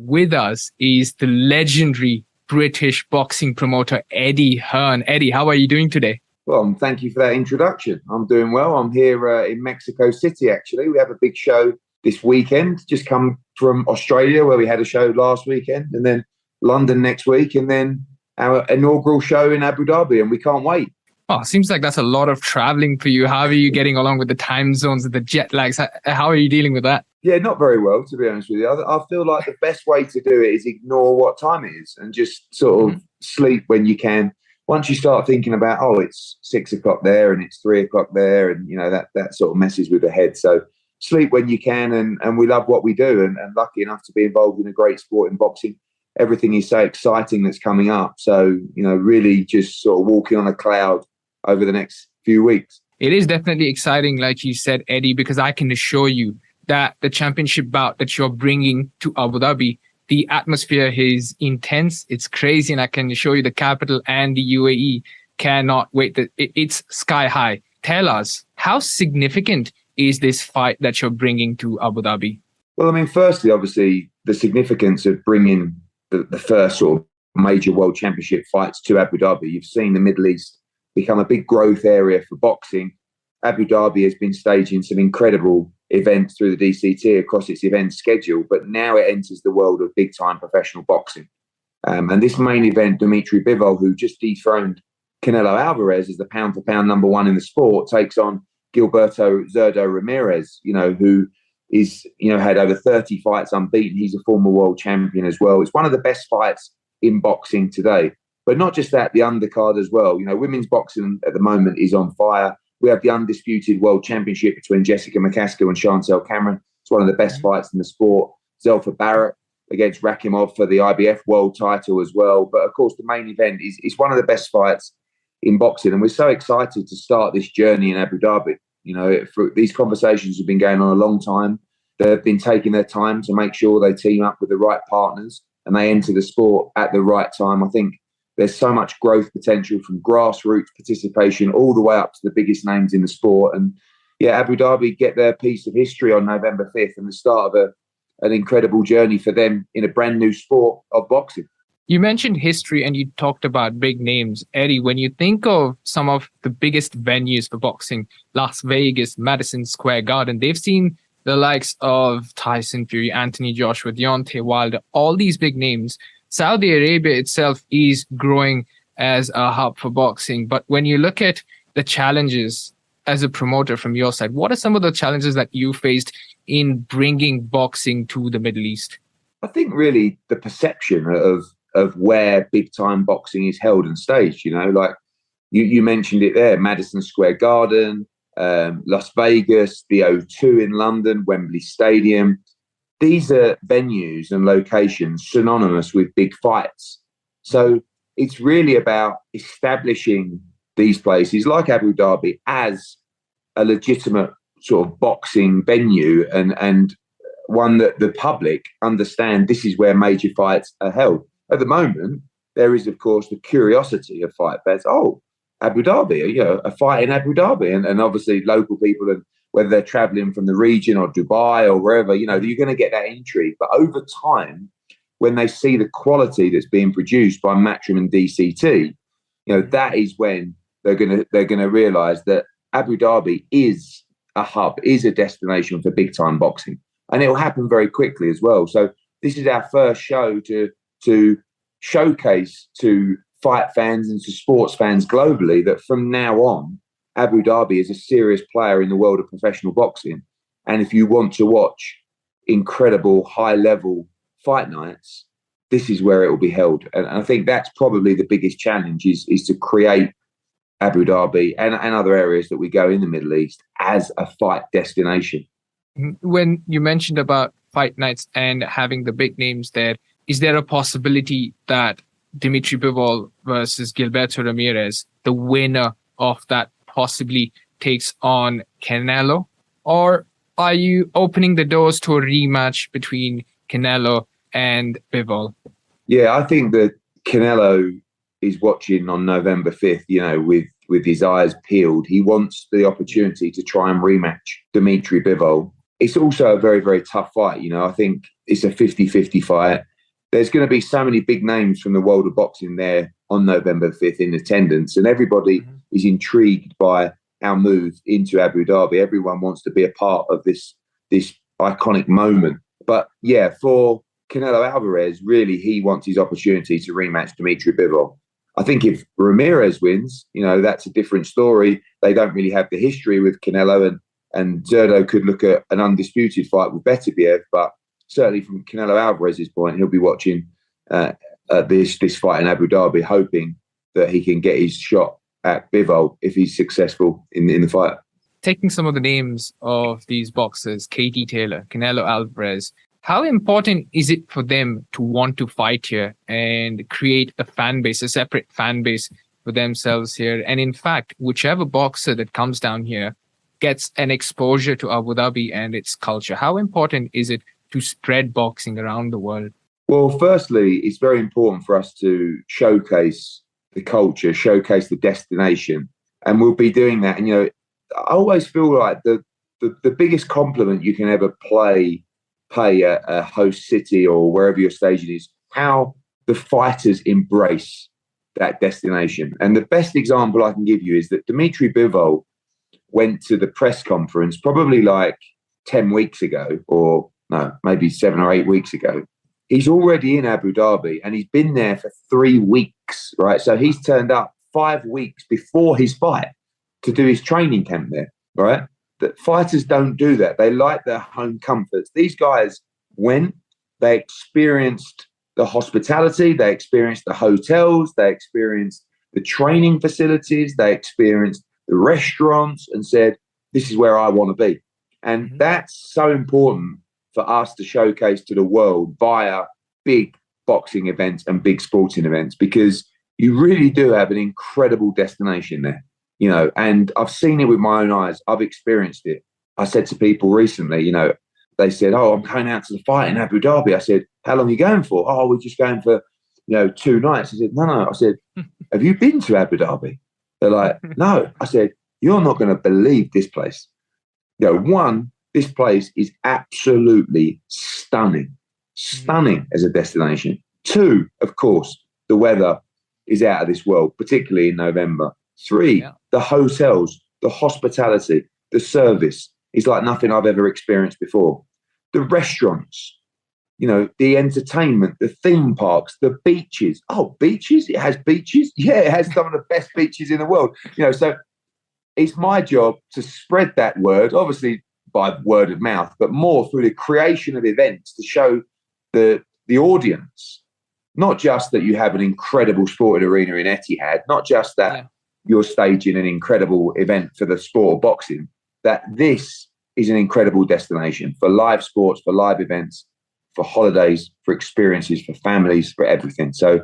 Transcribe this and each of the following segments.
with us is the legendary British boxing promoter, Eddie Hearn. Eddie, how are you doing today? Well, thank you for that introduction. I'm doing well. I'm here in Mexico City, actually. We have a big show this weekend. Just come from Australia, where we had a show last weekend, and then London next week, and then our inaugural show in Abu Dhabi, and we can't wait. Oh, seems like that's a lot of traveling for you. How are you getting along with the time zones and the jet lags? How are you dealing with that? Yeah, not very well, to be honest with you. I feel like the best way to do it is ignore what time it is and just sort of sleep when you can. Once you start thinking about, oh, it's 6 o'clock there and it's 3 o'clock there, and that sort of messes with the head. So sleep when you can, and we love what we do, and lucky enough to be involved in a great sport in boxing. Everything is so exciting that's coming up. So, really just sort of walking on a cloud over the next few weeks. It is definitely exciting, like you said, Eddie, because I can assure you that the championship bout that you're bringing to Abu Dhabi, the atmosphere is intense. It's crazy. And I can assure you the capital and the UAE cannot wait. It's sky high. Tell us, how significant is this fight that you're bringing to Abu Dhabi? Well, I mean, firstly, obviously, the significance of bringing the first sort of major world championship fights to Abu Dhabi. You've seen the Middle East become a big growth area for boxing. Abu Dhabi has been staging some incredible events through the DCT across its event schedule, but now it enters the world of big-time professional boxing. And this main event, Dimitri Bivol, who just dethroned Canelo Alvarez as the pound-for-pound number one in the sport, takes on Gilberto Zurdo Ramirez, who is, had over 30 fights unbeaten. He's a former world champion as well. It's one of the best fights in boxing today. But not just that, the undercard as well. Women's boxing at the moment is on fire. We have the undisputed world championship between Jessica McCaskill and Chantel Cameron. It's one of the best fights in the sport. Zelfa Barrett against Rakimov for the IBF world title as well. But of course, the main event is one of the best fights in boxing. And we're so excited to start this journey in Abu Dhabi. These conversations have been going on a long time. They've been taking their time to make sure they team up with the right partners and they enter the sport at the right time. I think there's so much growth potential from grassroots participation all the way up to the biggest names in the sport. And yeah, Abu Dhabi get their piece of history on November 5th and the start of an incredible journey for them in a brand new sport of boxing. You mentioned history and you talked about big names. Eddie, when you think of some of the biggest venues for boxing, Las Vegas, Madison Square Garden, they've seen the likes of Tyson Fury, Anthony Joshua, Deontay Wilder, all these big names. Saudi Arabia itself is growing as a hub for boxing. But when you look at the challenges as a promoter from your side, what are some of the challenges that you faced in bringing boxing to the Middle East? I think really the perception of where big-time boxing is held and staged, like you mentioned it there, Madison Square Garden, Las Vegas, the O2 in London, Wembley Stadium. These are venues and locations synonymous with big fights. So it's really about establishing these places like Abu Dhabi as a legitimate sort of boxing venue and one that the public understand this is where major fights are held. At the moment, there is, of course, the curiosity of fight fans. Oh, Abu Dhabi, a fight in Abu Dhabi. And obviously local people, and whether they're traveling from the region or Dubai or wherever, you're going to get that intrigue. But over time, when they see the quality that's being produced by Matchroom and DCT, that is when they're going to realise that Abu Dhabi is a hub, is a destination for big time boxing, and it will happen very quickly as well. So this is our first show to showcase to fight fans and to sports fans globally that from now on, Abu Dhabi is a serious player in the world of professional boxing. And if you want to watch incredible high-level fight nights, this is where it will be held. And I think that's probably the biggest challenge is to create Abu Dhabi and other areas that we go in the Middle East as a fight destination. When you mentioned about fight nights and having the big names there, is there a possibility that Dimitri Bivol versus Gilberto Ramirez, the winner of that, possibly takes on Canelo? Or are you opening the doors to a rematch between Canelo and Bivol? Yeah, I think that Canelo is watching on November 5th, with his eyes peeled. He wants the opportunity to try and rematch Dimitri Bivol. It's also a very, very tough fight. I think it's a 50-50 fight. there's going to be so many big names from the world of boxing there on November 5th in attendance, and everybody is intrigued by our move into Abu Dhabi. Everyone wants to be a part of this iconic moment. But yeah, for Canelo Alvarez, really, he wants his opportunity to rematch Dimitri Bivol. I think if Ramirez wins, that's a different story. They don't really have the history with Canelo, and Zerdo could look at an undisputed fight with Beterbiev, but certainly from Canelo Alvarez's point, he'll be watching this fight in Abu Dhabi, hoping that he can get his shot at Bivol if he's successful in the fight. Taking some of the names of these boxers, Katie Taylor, Canelo Alvarez, how important is it for them to want to fight here and create a fan base, a separate fan base for themselves here? And in fact, whichever boxer that comes down here gets an exposure to Abu Dhabi and its culture. How important is it to spread boxing around the world? Well, firstly, it's very important for us to showcase the culture, showcase the destination, and we'll be doing that. And, I always feel like the biggest compliment you can ever pay a host city or wherever your staging is, how the fighters embrace that destination. And the best example I can give you is that Dimitri Bivol went to the press conference probably like 10 weeks ago, or no, maybe 7 or 8 weeks ago. He's already in Abu Dhabi and he's been there for 3 weeks, right? So he's turned up 5 weeks before his fight to do his training camp there, right? That fighters don't do that. They like their home comforts. These guys went, they experienced the hospitality, they experienced the hotels, they experienced the training facilities, they experienced the restaurants, and said, this is where I want to be. And that's so important for us to showcase to the world via big boxing events and big sporting events, because you really do have an incredible destination there. And I've seen it with my own eyes. I've experienced it. I said to people recently, they said, oh, I'm going out to the fight in Abu Dhabi. I said, how long are you going for? Oh, we're just going for, 2 nights. I said, no. I said, have you been to Abu Dhabi? They're like, no. I said, you're not going to believe this place. One, this place is absolutely stunning as a destination. 2, of course, the weather is out of this world, particularly in November. 3, the hotels, the hospitality, the service is like nothing I've ever experienced before. The restaurants, the entertainment, the theme parks, the beaches. Oh, beaches? It has beaches? Yeah, it has some of the best beaches in the world. So it's my job to spread that word, obviously by word of mouth, but more through the creation of events to show the audience, not just that you have an incredible sporting arena in Etihad, not just that you're staging an incredible event for the sport of boxing, that this is an incredible destination for live sports, for live events, for holidays, for experiences, for families, for everything. So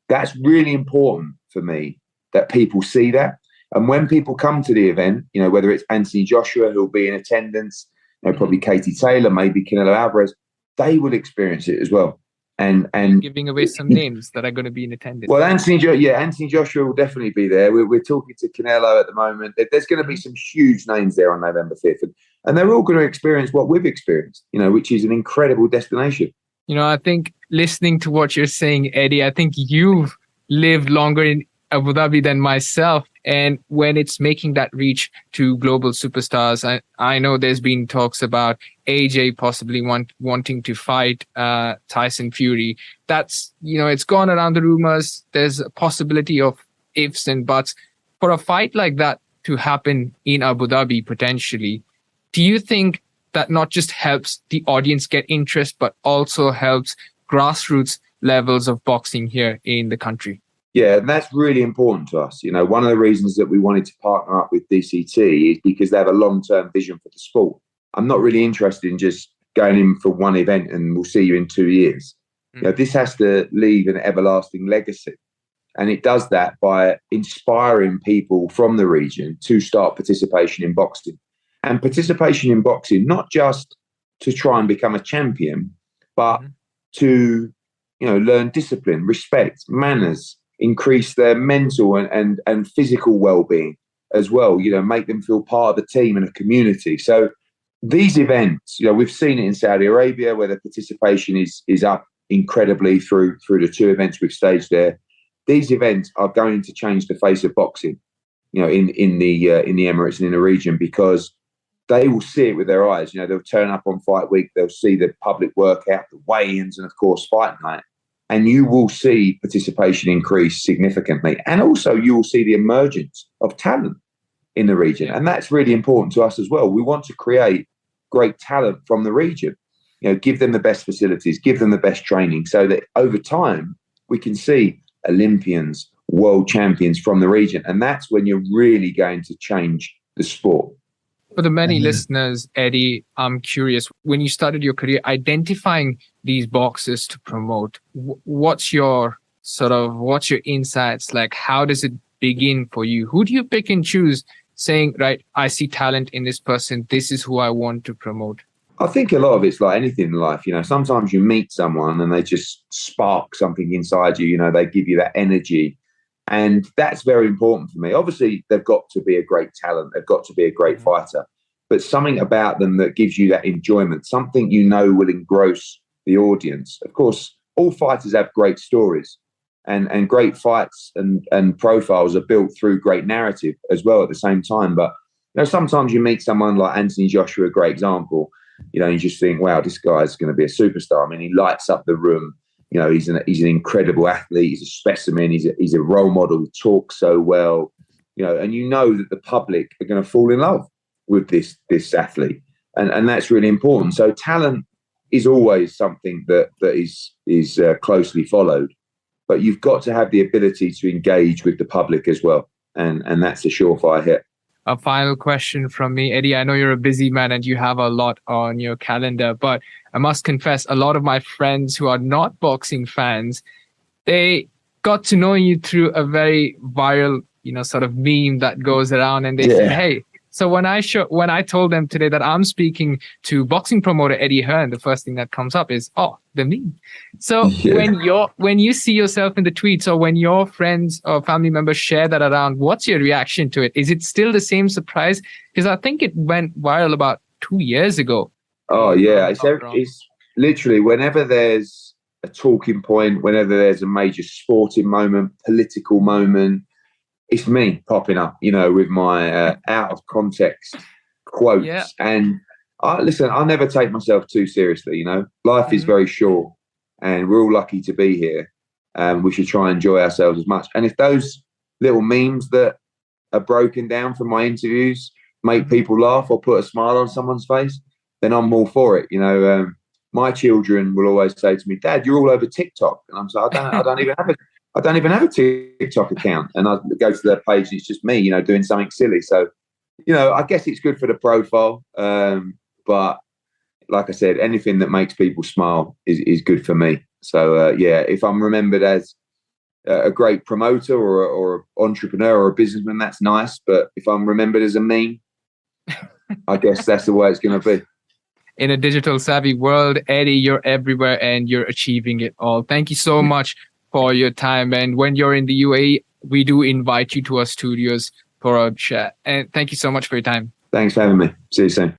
that's really important for me, that people see that. And when people come to the event, whether it's Anthony Joshua, who'll be in attendance, probably Katie Taylor, maybe Canelo Alvarez, they will experience it as well. And giving away some names that are going to be in attendance. Well, Anthony Joshua will definitely be there. We're talking to Canelo at the moment. There's going to be some huge names there on November 5th. And they're all going to experience what we've experienced, which is an incredible destination. I think listening to what you're saying, Eddie, I think you've lived longer in Abu Dhabi than myself. And when it's making that reach to global superstars, I know there's been talks about AJ possibly wanting to fight Tyson Fury. That's, it's gone around the rumors. There's a possibility of ifs and buts. For a fight like that to happen in Abu Dhabi potentially, do you think that not just helps the audience get interest, but also helps grassroots levels of boxing here in the country? Yeah, and that's really important to us. One of the reasons that we wanted to partner up with DCT is because they have a long-term vision for the sport. I'm not really interested in just going in for one event and we'll see you in 2 years. This has to leave an everlasting legacy. And it does that by inspiring people from the region to start participation in boxing. And participation in boxing, not just to try and become a champion, but to, learn discipline, respect, manners, increase their mental and physical well-being as well, make them feel part of the team and a community. So these events, we've seen it in Saudi Arabia where the participation is up incredibly through the 2 events we've staged there. These events are going to change the face of boxing, you know, in the Emirates and in the region, because they will see it with their eyes. You know, they'll turn up on fight week, they'll see the public workout, the weigh-ins, and of course fight night. And you will see participation increase significantly. And also you will see the emergence of talent in the region. And that's really important to us as well. We want to create great talent from the region, you know, give them the best facilities, give them the best training, so that over time we can see Olympians, world champions from the region. And that's when you're really going to change the sport. For the many listeners, Eddie, I'm curious, when you started your career identifying these boxes to promote, what's your insights? Like, how does it begin for you? Who do you pick and choose, saying, right, I see talent in this person, this is who I want to promote? I think a lot of it's like anything in life. You know, sometimes you meet someone and they just spark something inside you. You know, they give you that energy. And that's very important for me. Obviously, they've got to be a great talent. They've got to be a great fighter. But something about them that gives you that enjoyment, something you know will engross the audience. Of course, all fighters have great stories. And great fights and profiles are built through great narrative as well at the same time. But, you know, sometimes you meet someone like Anthony Joshua, a great example. You know, you just think, wow, this guy's going to be a superstar. I mean, he lights up the room. You know, he's an incredible athlete. He's a specimen. He's a role model. He talks so well. You know, and you know that the public are going to fall in love with this athlete, and that's really important. So talent is always something that is closely followed, but you've got to have the ability to engage with the public as well, and that's a surefire hit. A final question from me, Eddie. I know you're a busy man and you have a lot on your calendar, but I must confess, a lot of my friends who are not boxing fans, they got to know you through a very viral, you know, sort of meme that goes around, and they said, hey, so when I told them today that I'm speaking to boxing promoter Eddie Hearn, the first thing that comes up is, oh, the meme. So when you see yourself in the tweets, or when your friends or family members share that around, what's your reaction to it? Is it still the same surprise? Because I think it went viral about 2 years ago. Oh yeah, it's literally whenever there's a talking point, whenever there's a major sporting moment, political moment, it's me popping up, you know, with my out of context quotes. Yeah. And listen, I never take myself too seriously. You know, life is very short, and we're all lucky to be here. And we should try and enjoy ourselves as much. And if those little memes that are broken down from my interviews make people laugh or put a smile on someone's face, then I'm all for it. You know, my children will always say to me, "Dad, you're all over TikTok," and I'm like, I don't even have a TikTok account. And I go to their page and it's just me, you know, doing something silly. So, you know, I guess it's good for the profile. But like I said, anything that makes people smile is good for me. So, yeah, if I'm remembered as a great promoter or entrepreneur or a businessman, that's nice. But if I'm remembered as a meme, I guess that's the way it's going to be. In a digital savvy world, Eddie, you're everywhere and you're achieving it all. Thank you so much for your time. And when you're in the UAE, we do invite you to our studios for a chat. And thank you so much for your time. Thanks for having me. See you soon.